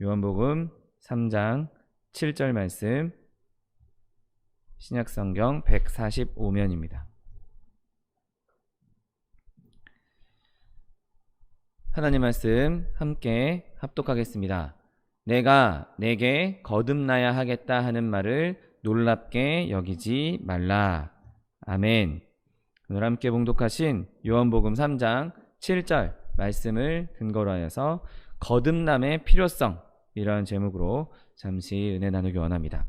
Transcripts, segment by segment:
요한복음 3장 7절 말씀, 신약성경 145면입니다. 하나님 말씀 함께 합독하겠습니다. 내가 내게 거듭나야 하겠다 하는 말을 놀랍게 여기지 말라. 아멘. 오늘 함께 봉독하신 요한복음 3장 7절 말씀을 근거로 하여서 거듭남의 필요성, 이러한 제목으로 잠시 은혜 나누기 원합니다.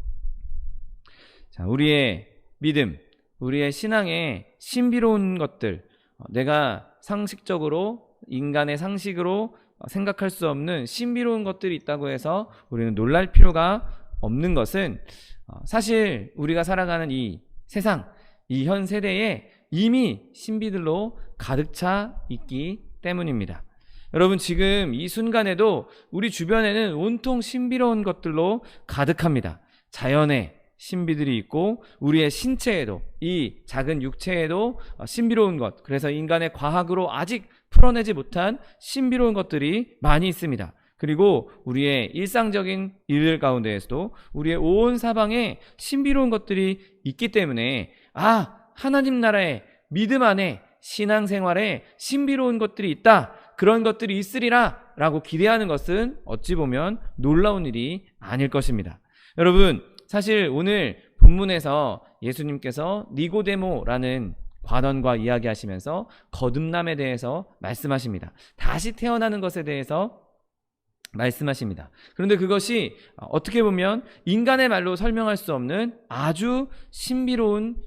자, 우리의 믿음, 우리의 신앙의 신비로운 것들, 내가 상식적으로, 인간의 상식으로 생각할 수 없는 신비로운 것들이 있다고 해서 우리는 놀랄 필요가 없는 것은, 사실 우리가 살아가는 이 세상, 이 현 세대에 이미 신비들로 가득 차 있기 때문입니다. 여러분, 지금 이 순간에도 우리 주변에는 온통 신비로운 것들로 가득합니다. 자연의 신비들이 있고, 우리의 신체에도, 이 작은 육체에도 신비로운 것, 그래서 인간의 과학으로 아직 풀어내지 못한 신비로운 것들이 많이 있습니다. 그리고 우리의 일상적인 일들 가운데에서도 우리의 온 사방에 신비로운 것들이 있기 때문에, 하나님 나라에, 믿음 안에, 신앙생활에 신비로운 것들이 있다, 그런 것들이 있으리라 라고 기대하는 것은 어찌 보면 놀라운 일이 아닐 것입니다. 여러분, 사실 오늘 본문에서 예수님께서 니고데모라는 관원과 이야기하시면서 거듭남에 대해서 말씀하십니다. 다시 태어나는 것에 대해서 말씀하십니다. 그런데 그것이 어떻게 보면 인간의 말로 설명할 수 없는 아주 신비로운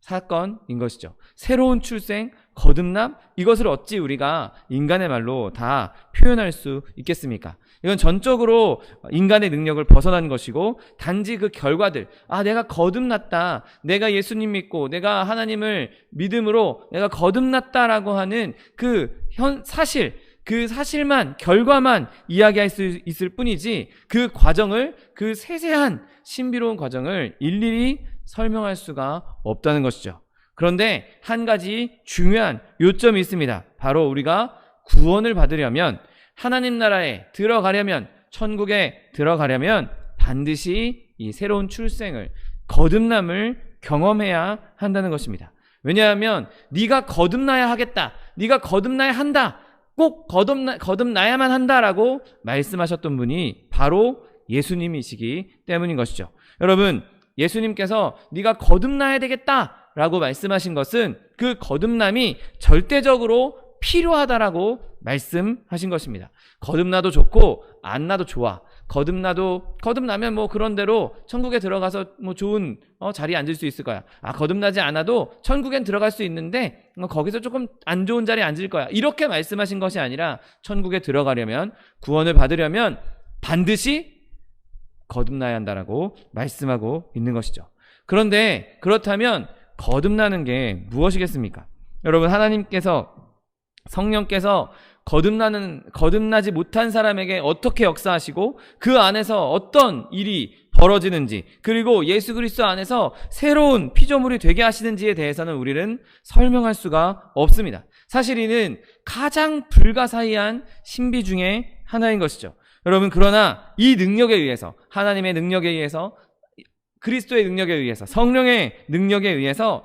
사건인 것이죠. 새로운 출생, 거듭남, 이것을 어찌 우리가 인간의 말로 다 표현할 수 있겠습니까? 이건 전적으로 인간의 능력을 벗어난 것이고, 단지 그 결과들, 내가 거듭났다, 내가 예수님 믿고 내가 하나님을 믿음으로 내가 거듭났다라고 하는 그 사실, 그 사실만, 결과만 이야기할 수 있을 뿐이지, 그 과정을, 그 세세한 신비로운 과정을 일일이 설명할 수가 없다는 것이죠. 그런데 한 가지 중요한 요점이 있습니다. 바로 우리가 구원을 받으려면, 하나님 나라에 들어가려면, 천국에 들어가려면 반드시 이 새로운 출생을, 거듭남을 경험해야 한다는 것입니다. 왜냐하면 네가 거듭나야 하겠다, 네가 거듭나야 한다, 꼭 거듭나야만 한다라고 말씀하셨던 분이 바로 예수님이시기 때문인 것이죠. 여러분, 예수님께서 네가 거듭나야 되겠다라고 말씀하신 것은 그 거듭남이 절대적으로 필요하다라고 말씀하신 것입니다. 거듭나도 좋고 안 나도 좋아. 거듭나면 뭐 그런 대로 천국에 들어가서 뭐 좋은 자리에 앉을 수 있을 거야. 거듭나지 않아도 천국엔 들어갈 수 있는데 거기서 조금 안 좋은 자리에 앉을 거야. 이렇게 말씀하신 것이 아니라, 천국에 들어가려면, 구원을 받으려면 반드시 거듭나야 한다라고 말씀하고 있는 것이죠. 그런데 그렇다면 거듭나는 게 무엇이겠습니까? 여러분, 하나님께서, 성령께서 거듭나지 못한 사람에게 어떻게 역사하시고 그 안에서 어떤 일이 벌어지는지, 그리고 예수 그리스도 안에서 새로운 피조물이 되게 하시는지에 대해서는 우리는 설명할 수가 없습니다. 사실 이는 가장 불가사의한 신비 중에 하나인 것이죠. 여러분, 그러나 이 능력에 의해서, 하나님의 능력에 의해서, 그리스도의 능력에 의해서, 성령의 능력에 의해서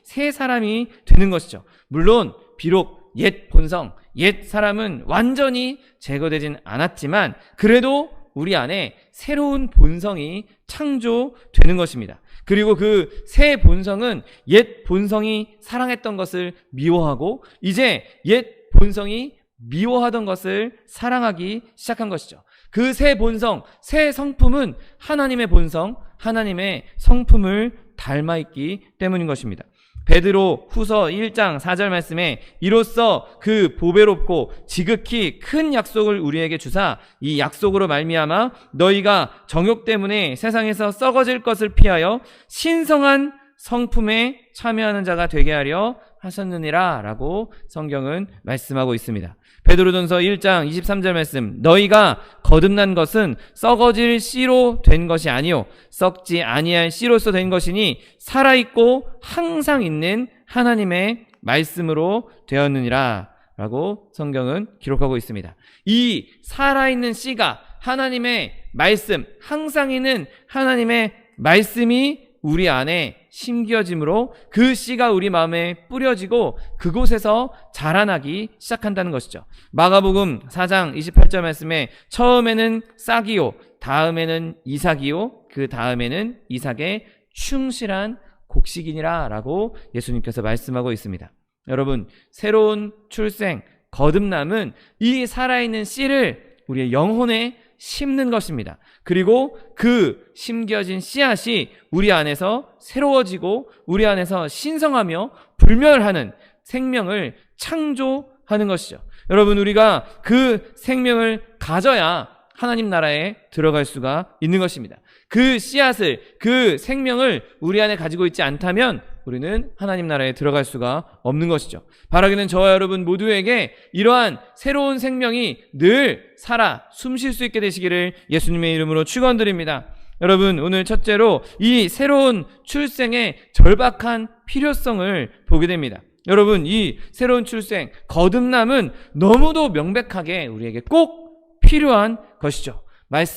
새 사람이 되는 것이죠. 물론 비록 옛 본성, 옛 사람은 완전히 제거되진 않았지만, 그래도 우리 안에 새로운 본성이 창조되는 것입니다. 그리고 그 새 본성은 옛 본성이 사랑했던 것을 미워하고, 이제 옛 본성이 미워하던 것을 사랑하기 시작한 것이죠. 그 새 본성, 새 성품은 하나님의 본성, 하나님의 성품을 닮아있기 때문인 것입니다. 베드로 후서 1장 4절 말씀에, 이로써 그 보배롭고 지극히 큰 약속을 우리에게 주사, 이 약속으로 말미암아 너희가 정욕 때문에 세상에서 썩어질 것을 피하여 신성한 성품에 참여하는 자가 되게 하려 하셨느니라 라고 성경은 말씀하고 있습니다. 베드로전서 1장 23절 말씀, 너희가 거듭난 것은 썩어질 씨로 된 것이 아니요 썩지 아니할 씨로서 된 것이니 살아있고 항상 있는 하나님의 말씀으로 되었느니라. 라고 성경은 기록하고 있습니다. 이 살아있는 씨가 하나님의 말씀, 항상 있는 하나님의 말씀이 우리 안에 심겨짐으로 그 씨가 우리 마음에 뿌려지고 그곳에서 자라나기 시작한다는 것이죠. 마가복음 4장 28절 말씀에 처음에는 싹이요, 다음에는 이삭이요, 그 다음에는 이삭의 충실한 곡식이니라 라고 예수님께서 말씀하고 있습니다. 여러분, 새로운 출생, 거듭남은 이 살아있는 씨를 우리의 영혼에 심는 것입니다. 그리고 그 심겨진 씨앗이 우리 안에서 새로워지고 우리 안에서 신성하며 불멸하는 생명을 창조하는 것이죠. 여러분, 우리가 그 생명을 가져야 하나님 나라에 들어갈 수가 있는 것입니다. 그 씨앗을, 그 생명을 우리 안에 가지고 있지 않다면 우리는 하나님 나라에 들어갈 수가 없는 것이죠. 바라기는 저와 여러분 모두에게 이러한 새로운 생명이 늘 살아 숨쉴 수 있게 되시기를 예수님의 이름으로 축원드립니다. 여러분, 오늘 첫째로 이 새로운 출생의 절박한 필요성을 보게 됩니다. 여러분, 이 새로운 출생, 거듭남은 너무도 명백하게 우리에게 꼭 필요한 것이죠.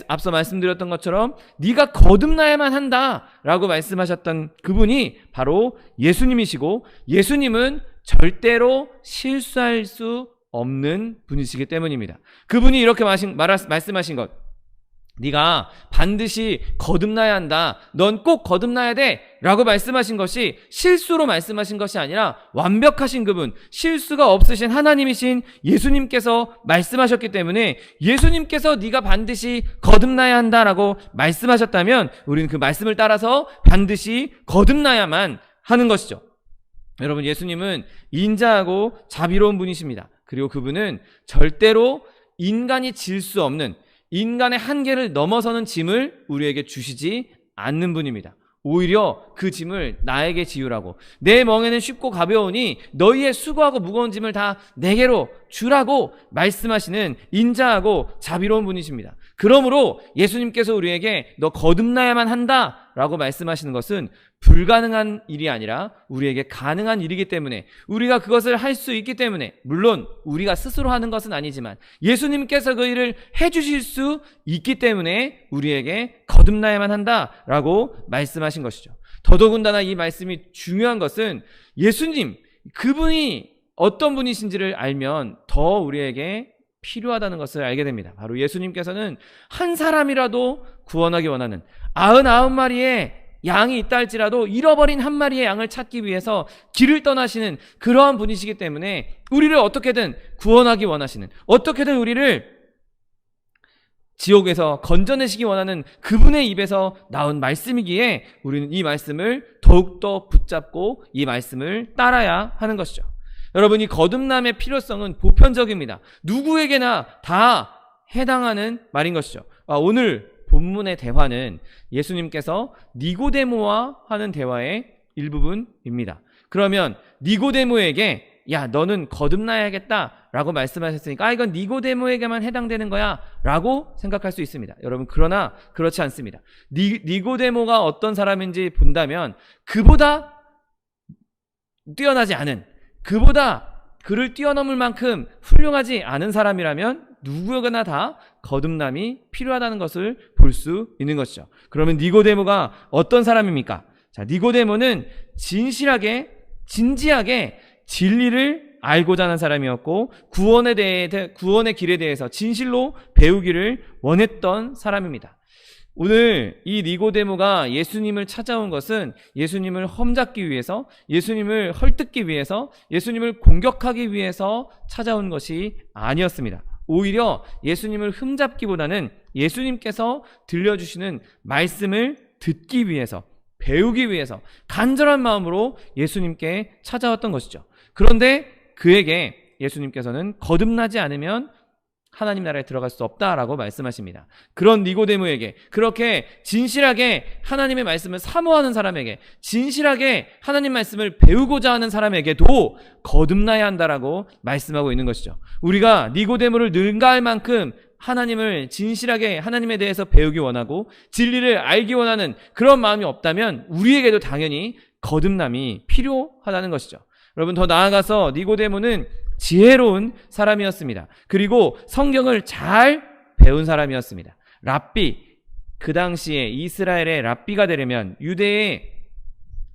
앞서 말씀드렸던 것처럼 네가 거듭나야만 한다라고 말씀하셨던 그분이 바로 예수님이시고, 예수님은 절대로 실수할 수 없는 분이시기 때문입니다. 그분이 이렇게 말씀하신 것, 네가 반드시 거듭나야 한다, 넌 꼭 거듭나야 돼 라고 말씀하신 것이 실수로 말씀하신 것이 아니라 완벽하신 그분, 실수가 없으신 하나님이신 예수님께서 말씀하셨기 때문에, 예수님께서 네가 반드시 거듭나야 한다라고 말씀하셨다면 우리는 그 말씀을 따라서 반드시 거듭나야만 하는 것이죠. 여러분, 예수님은 인자하고 자비로운 분이십니다. 그리고 그분은 절대로 인간이 질 수 없는, 인간의 한계를 넘어서는 짐을 우리에게 주시지 않는 분입니다. 오히려 그 짐을 나에게 지우라고, 내 멍에는 쉽고 가벼우니 너희의 수고하고 무거운 짐을 다 내게로 주라고 말씀하시는 인자하고 자비로운 분이십니다. 그러므로 예수님께서 우리에게 너 거듭나야만 한다 라고 말씀하시는 것은 불가능한 일이 아니라 우리에게 가능한 일이기 때문에, 우리가 그것을 할 수 있기 때문에, 물론 우리가 스스로 하는 것은 아니지만 예수님께서 그 일을 해주실 수 있기 때문에 우리에게 거듭나야만 한다라고 말씀하신 것이죠. 더더군다나 이 말씀이 중요한 것은 예수님, 그분이 어떤 분이신지를 알면 더 우리에게 필요하다는 것을 알게 됩니다. 바로 예수님께서는 한 사람이라도 구원하기 원하는 99마리의 양이 있다 할지라도 잃어버린 한 마리의 양을 찾기 위해서 길을 떠나시는 그러한 분이시기 때문에 우리를 어떻게든 구원하기 원하시는, 어떻게든 우리를 지옥에서 건져내시기 원하는 그분의 입에서 나온 말씀이기에 우리는 이 말씀을 더욱더 붙잡고 이 말씀을 따라야 하는 것이죠. 여러분, 이 거듭남의 필요성은 보편적입니다. 누구에게나 다 해당하는 말인 것이죠. 오늘 본문의 대화는 예수님께서 니고데모와 하는 대화의 일부분입니다. 그러면 니고데모에게 야, 너는 거듭나야겠다 라고 말씀하셨으니까 이건 니고데모에게만 해당되는 거야 라고 생각할 수 있습니다. 여러분, 그러나 그렇지 않습니다. 니고데모가 어떤 사람인지 본다면 그보다 뛰어나지 않은, 그보다 그를 뛰어넘을 만큼 훌륭하지 않은 사람이라면 누구에게나 다 거듭남이 필요하다는 것을 볼 수 있는 것이죠. 그러면 니고데모가 어떤 사람입니까? 자, 니고데모는 진실하게, 진지하게 진리를 알고자 하는 사람이었고, 구원의 길에 대해서 진실로 배우기를 원했던 사람입니다. 오늘 이 니고데모가 예수님을 찾아온 것은 예수님을 험잡기 위해서, 예수님을 헐뜯기 위해서, 예수님을 공격하기 위해서 찾아온 것이 아니었습니다. 오히려 예수님을 흠잡기보다는 예수님께서 들려주시는 말씀을 듣기 위해서, 배우기 위해서 간절한 마음으로 예수님께 찾아왔던 것이죠. 그런데 그에게 예수님께서는 거듭나지 않으면 하나님 나라에 들어갈 수 없다라고 말씀하십니다. 그런 니고데모에게, 그렇게 진실하게 하나님의 말씀을 사모하는 사람에게, 진실하게 하나님 말씀을 배우고자 하는 사람에게도 거듭나야 한다라고 말씀하고 있는 것이죠. 우리가 니고데모를 능가할 만큼 하나님을 진실하게, 하나님에 대해서 배우기 원하고 진리를 알기 원하는 그런 마음이 없다면 우리에게도 당연히 거듭남이 필요하다는 것이죠. 여러분, 더 나아가서 니고데모는 지혜로운 사람이었습니다. 그리고 성경을 잘 배운 사람이었습니다. 랍비, 그 당시에 이스라엘의 랍비가 되려면, 유대의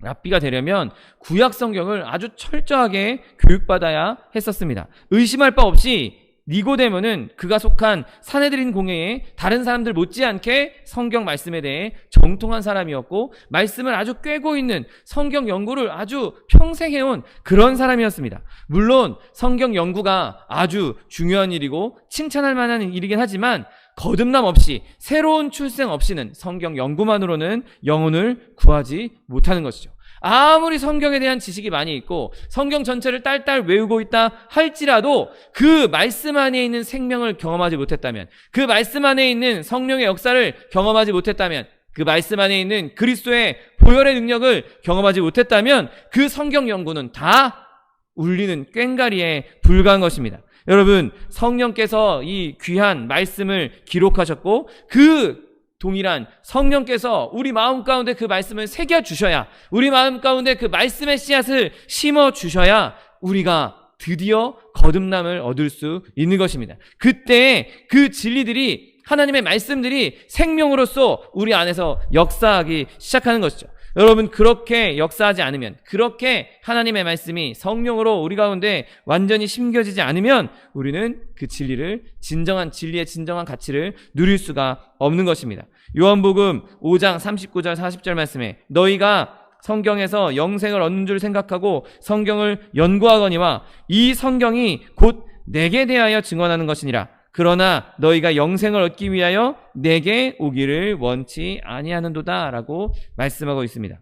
랍비가 되려면 구약 성경을 아주 철저하게 교육받아야 했었습니다. 의심할 바 없이 니고데모는 그가 속한 사내들인 공회에 다른 사람들 못지않게 성경 말씀에 대해 정통한 사람이었고, 말씀을 아주 꿰고 있는, 성경 연구를 아주 평생 해온 그런 사람이었습니다. 물론 성경 연구가 아주 중요한 일이고 칭찬할 만한 일이긴 하지만, 거듭남 없이, 새로운 출생 없이는 성경 연구만으로는 영혼을 구하지 못하는 것이죠. 아무리 성경에 대한 지식이 많이 있고 성경 전체를 딸딸 외우고 있다 할지라도 그 말씀 안에 있는 생명을 경험하지 못했다면, 그 말씀 안에 있는 성령의 역사를 경험하지 못했다면, 그 말씀 안에 있는 그리스도의 보혈의 능력을 경험하지 못했다면 그 성경 연구는 다 울리는 꽹가리에 불과한 것입니다. 여러분, 성령께서 이 귀한 말씀을 기록하셨고, 그 동일한 성령께서 우리 마음 가운데 그 말씀을 새겨주셔야, 우리 마음 가운데 그 말씀의 씨앗을 심어주셔야 우리가 드디어 거듭남을 얻을 수 있는 것입니다. 그때 그 진리들이, 하나님의 말씀들이 생명으로서 우리 안에서 역사하기 시작하는 것이죠. 여러분, 그렇게 역사하지 않으면, 그렇게 하나님의 말씀이 성령으로 우리 가운데 완전히 심겨지지 않으면 우리는 그 진리를, 진정한 진리의 진정한 가치를 누릴 수가 없는 것입니다. 요한복음 5장 39절 40절 말씀에, 너희가 성경에서 영생을 얻는 줄 생각하고 성경을 연구하거니와 이 성경이 곧 내게 대하여 증언하는 것이니라. 그러나 너희가 영생을 얻기 위하여 내게 오기를 원치 아니하는도다 라고 말씀하고 있습니다.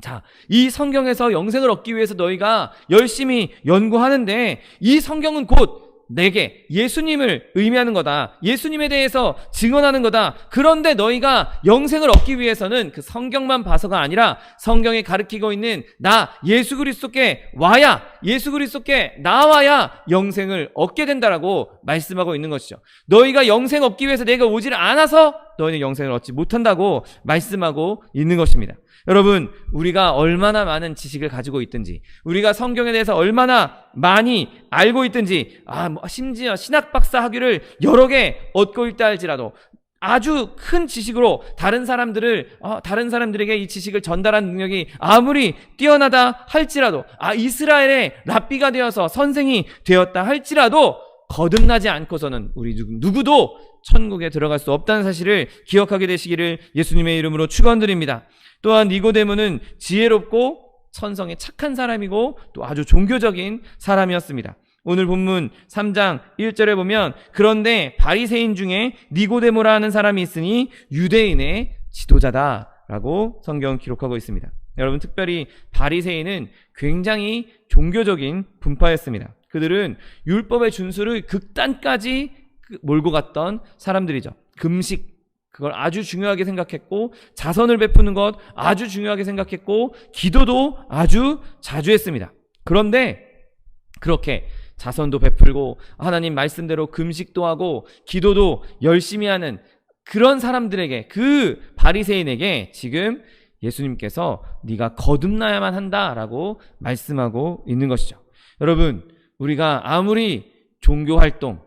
자, 이 성경에서 영생을 얻기 위해서 너희가 열심히 연구하는데, 이 성경은 곧 내게, 예수님을 의미하는 거다. 예수님에 대해서 증언하는 거다. 그런데 너희가 영생을 얻기 위해서는 그 성경만 봐서가 아니라 성경에 가르치고 있는 나 예수 그리스도께 와야, 예수 그리스도께 나와야 영생을 얻게 된다라고 말씀하고 있는 것이죠. 너희가 영생 얻기 위해서 내가 오질 않아서 너희는 영생을 얻지 못한다고 말씀하고 있는 것입니다. 여러분, 우리가 얼마나 많은 지식을 가지고 있든지, 우리가 성경에 대해서 얼마나 많이 알고 있든지, 심지어 신학 박사 학위를 여러 개 얻고 있다 할지라도, 아주 큰 지식으로 다른 사람들에게 이 지식을 전달하는 능력이 아무리 뛰어나다 할지라도, 이스라엘의 랍비가 되어서 선생이 되었다 할지라도 거듭나지 않고서는 우리 누구도 천국에 들어갈 수 없다는 사실을 기억하게 되시기를 예수님의 이름으로 축원드립니다. 또한 니고데모는 지혜롭고 천성에 착한 사람이고 또 아주 종교적인 사람이었습니다. 오늘 본문 3장 1절에 보면, 그런데 바리새인 중에 니고데모라 하는 사람이 있으니 유대인의 지도자다라고 성경 기록하고 있습니다. 여러분, 특별히 바리새인은 굉장히 종교적인 분파였습니다. 그들은 율법의 준수를 극단까지 몰고 갔던 사람들이죠. 금식, 그걸 아주 중요하게 생각했고, 자선을 베푸는 것 아주 중요하게 생각했고, 기도도 아주 자주 했습니다. 그런데 그렇게 자선도 베풀고 하나님 말씀대로 금식도 하고 기도도 열심히 하는 그런 사람들에게, 그 바리새인에게 지금 예수님께서 네가 거듭나야만 한다라고 말씀하고 있는 것이죠. 여러분, 우리가 아무리 종교활동,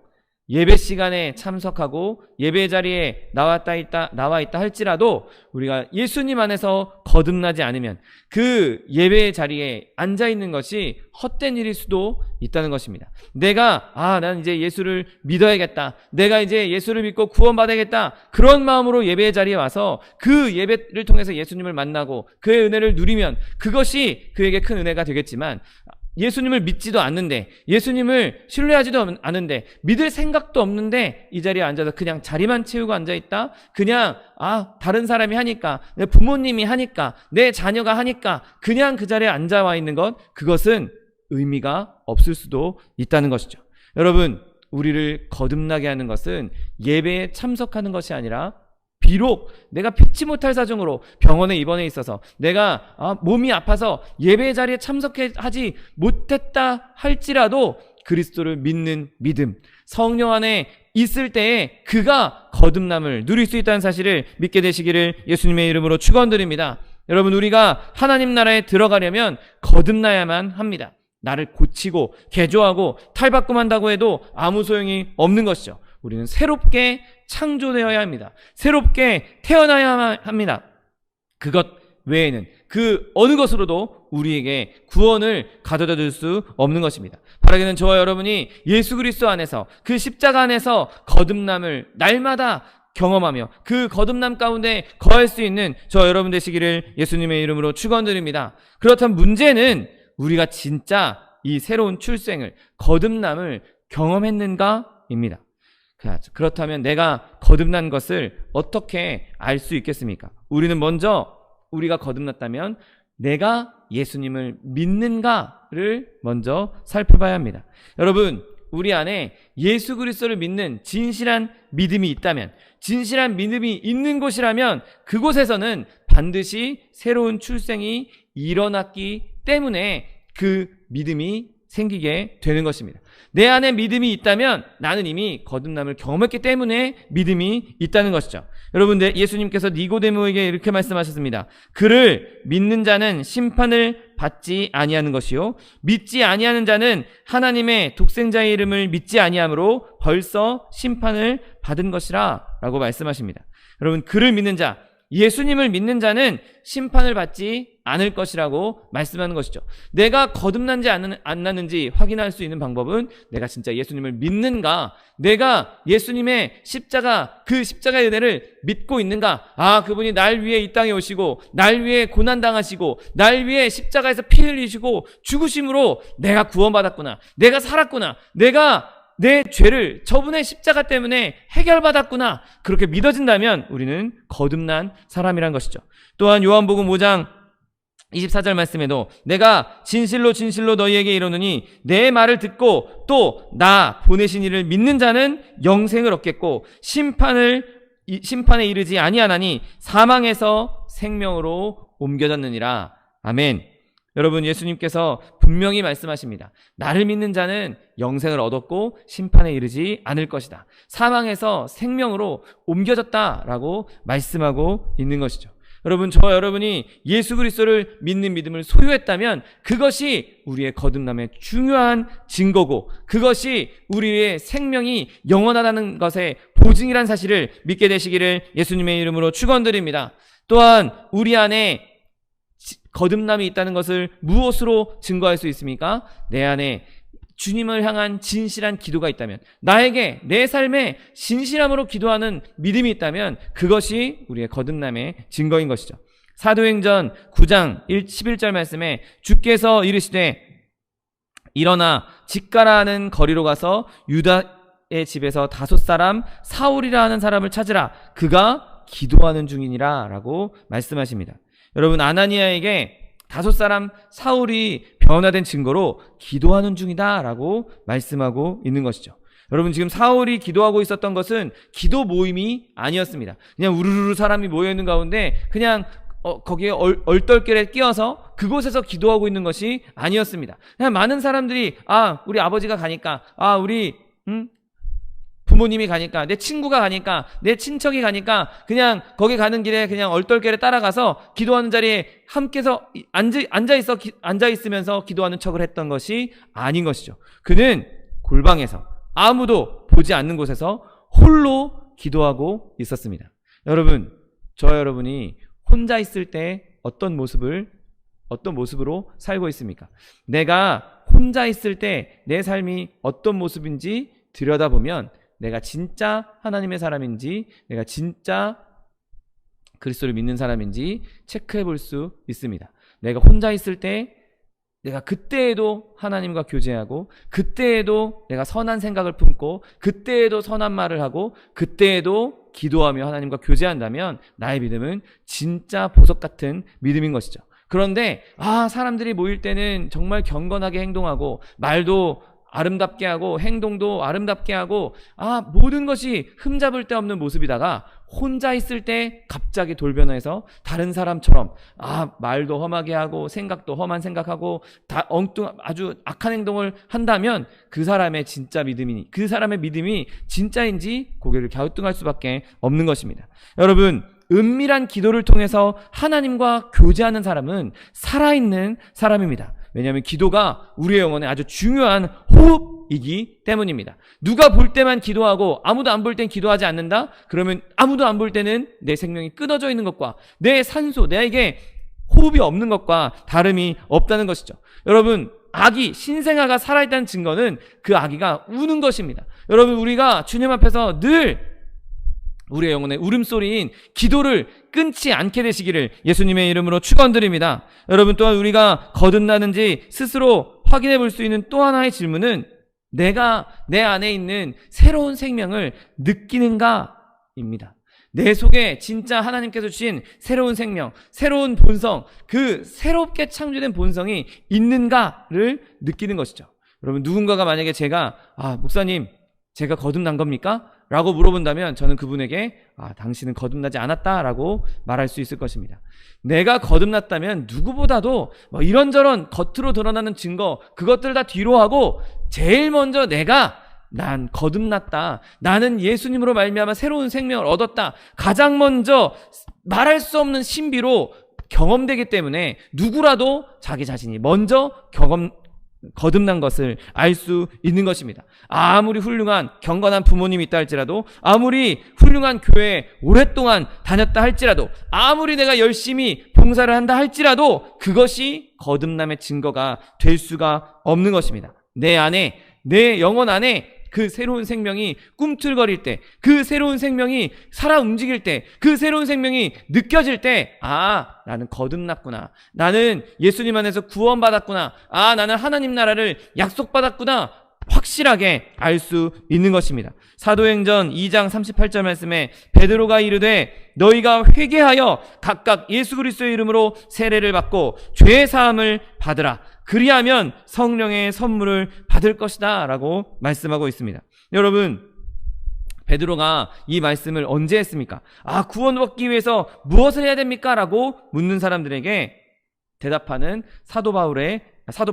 예배 시간에 참석하고 예배 자리에 나와 있다 할지라도 우리가 예수님 안에서 거듭나지 않으면 그 예배 자리에 앉아 있는 것이 헛된 일일 수도 있다는 것입니다. 내가 난 이제 예수를 믿어야겠다, 내가 이제 예수를 믿고 구원받아야겠다, 그런 마음으로 예배 자리에 와서 그 예배를 통해서 예수님을 만나고 그의 은혜를 누리면 그것이 그에게 큰 은혜가 되겠지만, 예수님을 믿지도 않는데, 예수님을 신뢰하지도 않은데, 믿을 생각도 없는데 이 자리에 앉아서 그냥 자리만 채우고 앉아있다, 그냥 다른 사람이 하니까, 내 부모님이 하니까, 내 자녀가 하니까 그냥 그 자리에 앉아와 있는 것, 그것은 의미가 없을 수도 있다는 것이죠. 여러분, 우리를 거듭나게 하는 것은 예배에 참석하는 것이 아니라, 비록 내가 피치 못할 사정으로 병원에 입원해 있어서 내가 몸이 아파서 예배 자리에 참석하지 못했다 할지라도 그리스도를 믿는 믿음, 성령 안에 있을 때에 그가 거듭남을 누릴 수 있다는 사실을 믿게 되시기를 예수님의 이름으로 축원드립니다. 여러분, 우리가 하나님 나라에 들어가려면 거듭나야만 합니다. 나를 고치고 개조하고 탈바꿈한다고 해도 아무 소용이 없는 것이죠. 우리는 새롭게 창조되어야 합니다. 새롭게 태어나야 합니다. 그것 외에는 그 어느 것으로도 우리에게 구원을 가져다 줄 수 없는 것입니다. 바라기는 저와 여러분이 예수 그리스도 안에서 그 십자가 안에서 거듭남을 날마다 경험하며 그 거듭남 가운데 거할 수 있는 저와 여러분 되시기를 예수님의 이름으로 축원드립니다. 그렇다면 문제는 우리가 진짜 이 새로운 출생을, 거듭남을 경험했는가입니다. 그렇다면 내가 거듭난 것을 어떻게 알 수 있겠습니까? 우리는 먼저 우리가 거듭났다면 내가 예수님을 믿는가를 먼저 살펴봐야 합니다. 여러분, 우리 안에 예수 그리스도를 믿는 진실한 믿음이 있다면, 진실한 믿음이 있는 곳이라면 그곳에서는 반드시 새로운 출생이 일어났기 때문에 그 믿음이 생기게 되는 것입니다. 내 안에 믿음이 있다면 나는 이미 거듭남을 경험했기 때문에 믿음이 있다는 것이죠. 여러분들, 예수님께서 니고데모에게 이렇게 말씀하셨습니다. 그를 믿는 자는 심판을 받지 아니하는 것이요 믿지 아니하는 자는 하나님의 독생자의 이름을 믿지 아니함으로 벌써 심판을 받은 것이라 라고 말씀하십니다. 여러분, 그를 믿는 자, 예수님을 믿는 자는 심판을 받지 않을 것이라고 말씀하는 것이죠. 내가 거듭난지 안 났는지 확인할 수 있는 방법은 내가 진짜 예수님을 믿는가, 내가 예수님의 십자가, 그 십자가의 은혜를 믿고 있는가. 아, 그분이 날 위해 이 땅에 오시고 날 위해 고난당하시고 날 위해 십자가에서 피 흘리시고 죽으심으로 내가 구원받았구나, 내가 살았구나, 내가 내 죄를 저분의 십자가 때문에 해결받았구나, 그렇게 믿어진다면 우리는 거듭난 사람이란 것이죠. 또한 요한복음 5장 24절 말씀에도 내가 진실로 진실로 너희에게 이르노니 내 말을 듣고 또 나 보내신 이를 믿는 자는 영생을 얻겠고 심판에 이르지 아니하나니 사망에서 생명으로 옮겨졌느니라. 아멘. 여러분, 예수님께서 분명히 말씀하십니다. 나를 믿는 자는 영생을 얻었고 심판에 이르지 않을 것이다. 사망에서 생명으로 옮겨졌다라고 말씀하고 있는 것이죠. 여러분, 저와 여러분이 예수 그리스도를 믿는 믿음을 소유했다면 그것이 우리의 거듭남의 중요한 증거고 그것이 우리의 생명이 영원하다는 것의 보증이란 사실을 믿게 되시기를 예수님의 이름으로 축원드립니다. 또한 우리 안에 거듭남이 있다는 것을 무엇으로 증거할 수 있습니까? 내 안에 주님을 향한 진실한 기도가 있다면, 나에게 내 삶에 진실함으로 기도하는 믿음이 있다면 그것이 우리의 거듭남의 증거인 것이죠. 사도행전 9장 11절 말씀에 주께서 이르시되 일어나 직가라 하는 거리로 가서 유다의 집에서 5사람 사울이라 하는 사람을 찾으라, 그가 기도하는 중이니라 라고 말씀하십니다. 여러분, 아나니아에게 5사람 사울이 변화된 증거로 기도하는 중이다 라고 말씀하고 있는 것이죠. 여러분, 지금 사울이 기도하고 있었던 것은 기도 모임이 아니었습니다. 그냥 우르르 사람이 모여있는 가운데 그냥 거기에 얼떨결에 끼어서 그곳에서 기도하고 있는 것이 아니었습니다. 그냥 많은 사람들이 우리 아버지가 가니까, 우리 부모님이 가니까, 내 친구가 가니까, 내 친척이 가니까 그냥 거기 가는 길에 그냥 얼떨결에 따라가서 기도하는 자리에 함께서 앉아 있으면서 기도하는 척을 했던 것이 아닌 것이죠. 그는 골방에서 아무도 보지 않는 곳에서 홀로 기도하고 있었습니다. 여러분, 저와 여러분이 혼자 있을 때 어떤 모습으로 살고 있습니까? 내가 혼자 있을 때 내 삶이 어떤 모습인지 들여다보면 내가 진짜 하나님의 사람인지, 내가 진짜 그리스도를 믿는 사람인지 체크해 볼 수 있습니다. 내가 혼자 있을 때 내가 그때에도 하나님과 교제하고, 그때에도 내가 선한 생각을 품고, 그때에도 선한 말을 하고, 그때에도 기도하며 하나님과 교제한다면 나의 믿음은 진짜 보석 같은 믿음인 것이죠. 그런데 사람들이 모일 때는 정말 경건하게 행동하고, 말도 아름답게 하고, 행동도 아름답게 하고, 모든 것이 흠잡을 데 없는 모습이다가 혼자 있을 때 갑자기 돌변해서 다른 사람처럼 말도 험하게 하고 생각도 험한 생각하고 아주 악한 행동을 한다면 그 사람의 믿음이 진짜인지 고개를 갸우뚱할 수밖에 없는 것입니다. 여러분, 은밀한 기도를 통해서 하나님과 교제하는 사람은 살아있는 사람입니다. 왜냐하면 기도가 우리의 영혼에 아주 중요한 호흡이기 때문입니다. 누가 볼 때만 기도하고 아무도 안 볼 땐 기도하지 않는다? 그러면 아무도 안 볼 때는 내 생명이 끊어져 있는 것과 내 산소, 내게 호흡이 없는 것과 다름이 없다는 것이죠. 여러분, 아기, 신생아가 살아있다는 증거는 그 아기가 우는 것입니다. 여러분, 우리가 주님 앞에서 늘 우리의 영혼의 울음소리인 기도를 끊지 않게 되시기를 예수님의 이름으로 축원드립니다. 여러분, 또한 우리가 거듭나는지 스스로 확인해 볼 수 있는 또 하나의 질문은 내가 내 안에 있는 새로운 생명을 느끼는가입니다. 내 속에 진짜 하나님께서 주신 새로운 생명, 새로운 본성, 그 새롭게 창조된 본성이 있는가를 느끼는 것이죠. 여러분, 누군가가 만약에 제가 목사님, 제가 거듭난 겁니까? 라고 물어본다면 저는 그분에게 당신은 거듭나지 않았다라고 말할 수 있을 것입니다. 내가 거듭났다면 누구보다도 이런저런 겉으로 드러나는 증거, 그것들 다 뒤로 하고 제일 먼저 난 거듭났다, 나는 예수님으로 말미암아 새로운 생명을 얻었다, 가장 먼저 말할 수 없는 신비로 경험되기 때문에 누구라도 자기 자신이 먼저 거듭난 것을 알 수 있는 것입니다. 아무리 훌륭한 경건한 부모님이 있다 할지라도, 아무리 훌륭한 교회에 오랫동안 다녔다 할지라도, 아무리 내가 열심히 봉사를 한다 할지라도 그것이 거듭남의 증거가 될 수가 없는 것입니다. 내 안에, 내 영혼 안에 그 새로운 생명이 꿈틀거릴 때, 그 새로운 생명이 살아 움직일 때, 그 새로운 생명이 느껴질 때, 나는 거듭났구나, 나는 예수님 안에서 구원받았구나, 나는 하나님 나라를 약속받았구나, 확실하게 알 수 있는 것입니다. 사도행전 2장 38절 말씀에 베드로가 이르되 너희가 회개하여 각각 예수 그리스도의 이름으로 세례를 받고 죄 사함을 받으라, 그리하면 성령의 선물을 받을 것이다 라고 말씀하고 있습니다. 여러분, 베드로가 이 말씀을 언제 했습니까? 구원받기 위해서 무엇을 해야 됩니까? 라고 묻는 사람들에게 대답하는 사도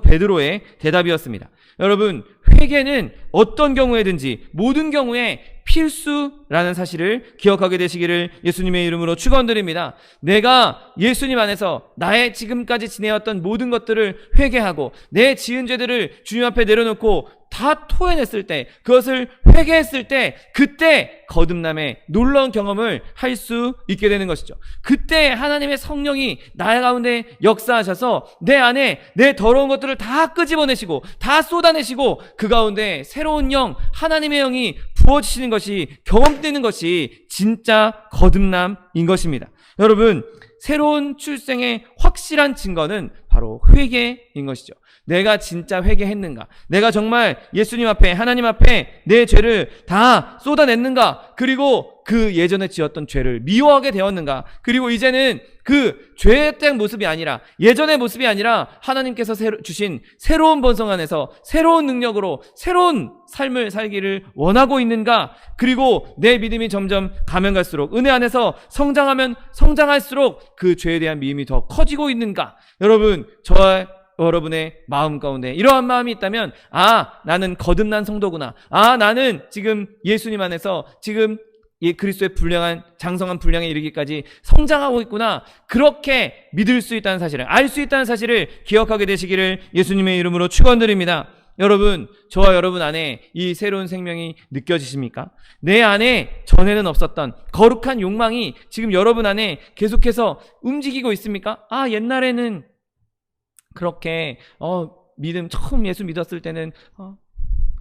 베드로의 대답이었습니다. 여러분, 회개는 어떤 경우에든지 모든 경우에 필수라는 사실을 기억하게 되시기를 예수님의 이름으로 축원드립니다. 내가 예수님 안에서 나의 지금까지 지내왔던 모든 것들을 회개하고 내 지은 죄들을 주님 앞에 내려놓고 다 토해냈을 때, 그것을 회개했을 때, 그때 거듭남의 놀라운 경험을 할 수 있게 되는 것이죠. 그때 하나님의 성령이 나의 가운데 역사하셔서 내 안에 내 더러운 것들을 다 끄집어내시고 다 쏟아내시고 그 가운데 새로운 영, 하나님의 영이 부어지시는 것이, 경험되는 것이 진짜 거듭남인 것입니다. 여러분, 새로운 출생의 확실한 증거는 바로 회개인 것이죠. 내가 진짜 회개했는가? 내가 정말 예수님 앞에, 하나님 앞에 내 죄를 다 쏟아냈는가? 그리고 그 예전에 지었던 죄를 미워하게 되었는가? 그리고 이제는 그 죄의 모습이 아니라, 예전의 모습이 아니라 하나님께서 주신 새로운 본성 안에서 새로운 능력으로 새로운 삶을 살기를 원하고 있는가? 그리고 내 믿음이 점점 가면 갈수록, 은혜 안에서 성장하면 성장할수록 그 죄에 대한 미움이 더 커지고 있는가? 여러분, 저와 여러분의 마음 가운데 이러한 마음이 있다면, 나는 거듭난 성도구나, 나는 지금 예수님 안에서 지금 그리스도의 불량한, 장성한 분량에 이르기까지 성장하고 있구나, 그렇게 믿을 수 있다는 사실을, 알 수 있다는 사실을 기억하게 되시기를 예수님의 이름으로 축원드립니다. 여러분, 저와 여러분 안에 이 새로운 생명이 느껴지십니까? 내 안에 전에는 없었던 거룩한 욕망이 지금 여러분 안에 계속해서 움직이고 있습니까? 옛날에는 그렇게 믿음 처음 예수 믿었을 때는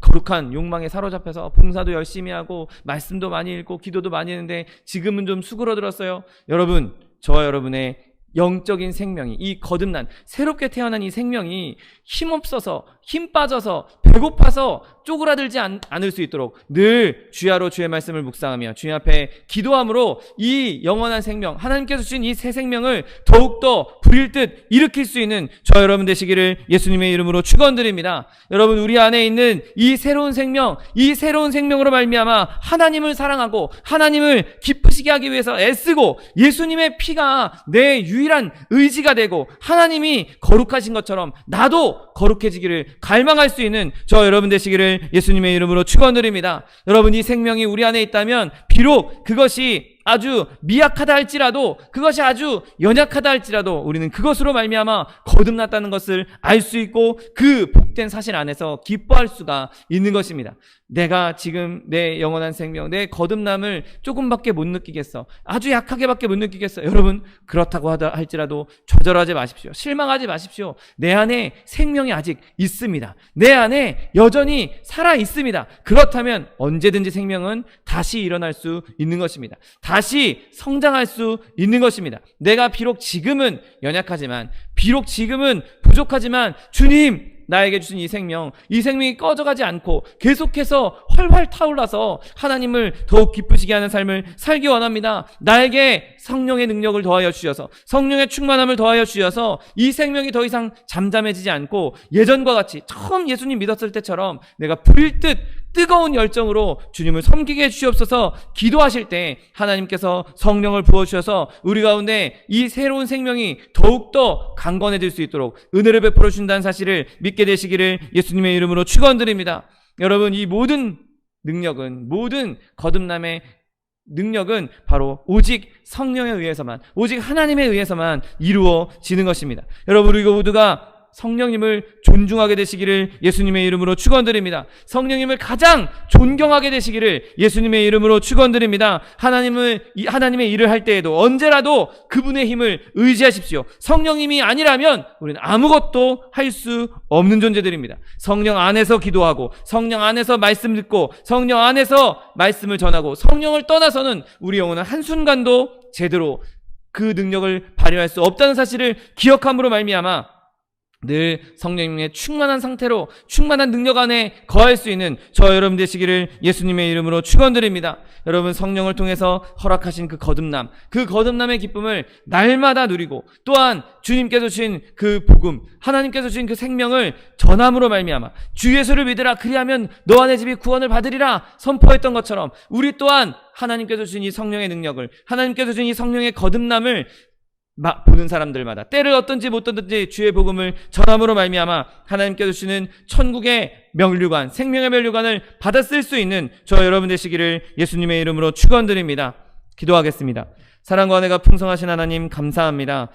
거룩한 욕망에 사로잡혀서 봉사도 열심히 하고 말씀도 많이 읽고 기도도 많이 했는데 지금은 좀 수그러들었어요. 여러분, 저와 여러분의 영적인 생명이, 이 거듭난 새롭게 태어난 이 생명이 힘없어서, 힘 빠져서, 배고파서 쪼그라들지 않을 수 있도록 늘 주야로 주의 말씀을 묵상하며 주님 앞에 기도함으로 이 영원한 생명, 하나님께서 주신 이 새 생명을 더욱더 불일 듯 일으킬 수 있는 저 여러분 되시기를 예수님의 이름으로 축원드립니다. 여러분, 우리 안에 있는 이 새로운 생명, 이 새로운 생명으로 말미암아 하나님을 사랑하고 하나님을 기쁘시게 하기 위해서 애쓰고 예수님의 피가 내 유일한 의지가 되고 하나님이 거룩하신 것처럼 나도 거룩해지기를 갈망할 수 있는 저 여러분 되시기를 예수님의 이름으로 축원드립니다. 여러분, 이 생명이 우리 안에 있다면 비록 그것이 아주 미약하다 할지라도, 그것이 아주 연약하다 할지라도 우리는 그것으로 말미암아 거듭났다는 것을 알 수 있고 그 복된 사실 안에서 기뻐할 수가 있는 것입니다. 내가 지금 내 영원한 생명, 내 거듭남을 조금밖에 못 느끼겠어, 아주 약하게밖에 못 느끼겠어. 여러분, 그렇다고 할지라도 좌절하지 마십시오. 실망하지 마십시오. 내 안에 생명이 아직 있습니다. 내 안에 여전히 살아 있습니다. 그렇다면 언제든지 생명은 다시 일어날 수 있는 것입니다. 다시 성장할 수 있는 것입니다. 내가 비록 지금은 연약하지만, 비록 지금은 부족하지만 주님 나에게 주신 이 생명이 꺼져가지 않고 계속해서 활활 타올라서 하나님을 더욱 기쁘시게 하는 삶을 살기 원합니다. 나에게 성령의 능력을 더하여 주셔서, 성령의 충만함을 더하여 주셔서 이 생명이 더 이상 잠잠해지지 않고 예전과 같이 처음 예수님 믿었을 때처럼 내가 불일 듯 뜨거운 열정으로 주님을 섬기게 해주시옵소서. 기도하실 때 하나님께서 성령을 부어주셔서 우리 가운데 이 새로운 생명이 더욱더 강건해질 수 있도록 은혜를 베풀어 준다는 사실을 믿게 되시기를 예수님의 이름으로 축원드립니다. 여러분, 이 모든 능력은, 모든 거듭남의 능력은 바로 오직 성령에 의해서만, 오직 하나님에 의해서만 이루어지는 것입니다. 여러분, 우리 모두가 성령님을 존중하게 되시기를 예수님의 이름으로 축원드립니다. 성령님을 가장 존경하게 되시기를 예수님의 이름으로 축원드립니다. 하나님의 일을 할 때에도 언제라도 그분의 힘을 의지하십시오. 성령님이 아니라면 우리는 아무것도 할 수 없는 존재들입니다. 성령 안에서 기도하고, 성령 안에서 말씀 듣고, 성령 안에서 말씀을 전하고, 성령을 떠나서는 우리 영혼은 한순간도 제대로 그 능력을 발휘할 수 없다는 사실을 기억함으로 말미암아 늘 성령님의 충만한 상태로, 충만한 능력 안에 거할 수 있는 저 여러분 되시기를 예수님의 이름으로 축원드립니다. 여러분, 성령을 통해서 허락하신 그 거듭남, 그 거듭남의 기쁨을 날마다 누리고, 또한 주님께서 주신 그 복음, 하나님께서 주신 그 생명을 전함으로 말미암아 주 예수를 믿으라, 그리하면 너와 내 집이 구원을 받으리라 선포했던 것처럼 우리 또한 하나님께서 주신 이 성령의 능력을, 하나님께서 주신 이 성령의 거듭남을 보는 사람들마다 때를 어떤지 못 떴든지 주의 복음을 전함으로 말미암아 하나님께서 주시는 천국의 면류관, 생명의 면류관을 받아 쓸 수 있는 저 여러분 되시기를 예수님의 이름으로 축원드립니다. 기도하겠습니다. 사랑과 은혜가 풍성하신 하나님, 감사합니다.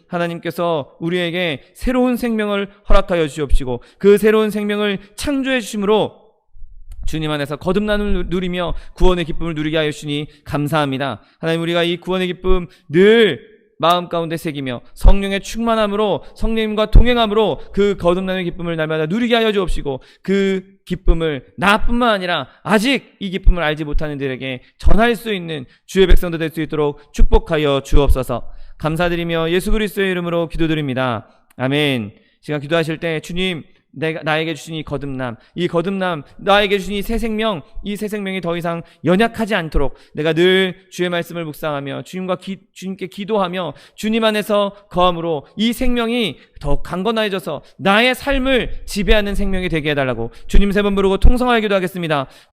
하나님께서 우리에게 새로운 생명을 허락하여 주시옵시고 그 새로운 생명을 창조해 주심으로 주님 안에서 거듭남을 누리며 구원의 기쁨을 누리게 하여 주시니 감사합니다. 하나님, 우리가 이 구원의 기쁨 늘 마음 가운데 새기며 성령의 충만함으로, 성령님과 동행함으로 그 거듭남의 기쁨을 날마다 누리게 하여 주옵시고 그 기쁨을 나뿐만 아니라 아직 이 기쁨을 알지 못하는 이들에게 전할 수 있는 주의 백성도 될 수 있도록 축복하여 주옵소서. 감사드리며 예수 그리스도의 이름으로 기도드립니다. 아멘. 시간 기도하실 때 주님, 나에게 주신 이 거듭남, 나에게 주신 이 새 생명, 이 새 생명이 더 이상 연약하지 않도록 내가 늘 주의 말씀을 묵상하며 주님께 기도하며 주님 안에서 거함으로 이 생명이 더 강건해져서 나의 삶을 지배하는 생명이 되게 해달라고 주님 세 번 부르고 통성하여 기도하겠습니다.